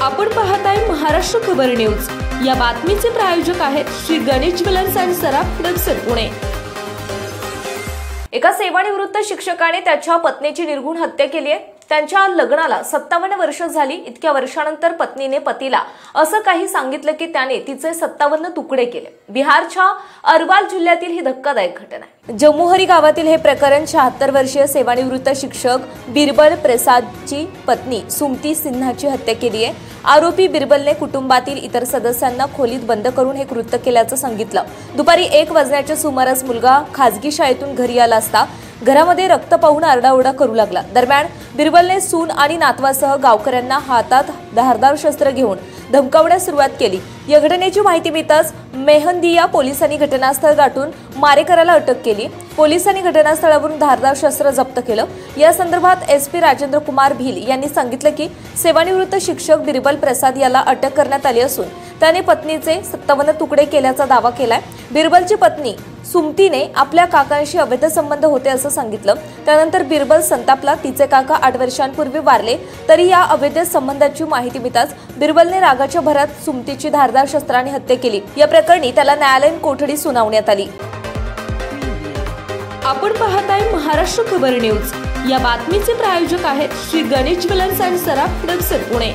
आपण पाहताय महाराष्ट्र खबर न्यूज। या बातमीचे प्रायोजक आहेत Shri Ganesh jewellers and Saraf products Pune. एका सेवानिवृत्त शिक्षकाने त्याच्या पत्नीची निर्घृण हत्या केली आहे। त्यांच्या लग्नाला 57 वर्ष झाली। इतक्या वर्षानंतर पत्नीने पतीला असं काही सांगितलं की त्याने तिचे 57 तुकडे केले। बिहारच्या अरवाल जिल्ह्यातील ही धक्कादायक घटना आहे। जमुहरी गावातील हे प्रकरण 76 वर्षीय सेवानिवृत्त शिक्षक बिरबल प्रसादची पत्नी सुमती सिन्हाची हत्या केली आहे। आरोपी बिरबलने कुटुंबातील इतर सदस्यांना खोलीत बंद करून हे कृत्य केल्याचं सांगितलं। दुपारी 1 वाजण्याच्या सुमारास मुलगा खासगी शाळेतून घरी आला असता घरामध्ये रक्त पाहून आरडाओरडा करू लागला। दरम्यान बिरबलने सून आणि नातवासह गावकऱ्यांना हातात धारदार शस्त्र घेऊन धमकावण्यास सुरुवात केली। या घटनेची माहिती मिळताच मेहंदिया पोलिसांनी घटनास्थळ गाठून मारेकराला अटक केली। पोलिसांनी घटनास्थळावरून धारदार शस्त्र जप्त केलं। या संदर्भात एसपी राजेंद्र कुमार भिल यांनी सांगितलं की सेवानिवृत्त शिक्षक बिरबल प्रसाद याला अटक करण्यात आली असून त्याने पत्नीचे 57 तुकडे केल्याचा दावा केलाय। बिरबलची पत्नी सुमतीने आपल्या काकांशी अवैध संबंध होते असं सांगितलं। त्यानंतर बिरबल संतापला। तिचे काका 8 वर्षांपूर्वी वारले तरी या अवैध संबंधाची माहिती मिळताच बिरबलने रागाच्या भरात सुमतीची धारदार शस्त्राने हत्या केली। या प्रकरणी त्याला न्यायालयीन कोठडी सुनावण्यात आली। आपण पाहताय महाराष्ट्र खबर न्यूज। या बातमीचे प्रायोजक आहेत Shri Ganesh jewellers and Saraf products Pune.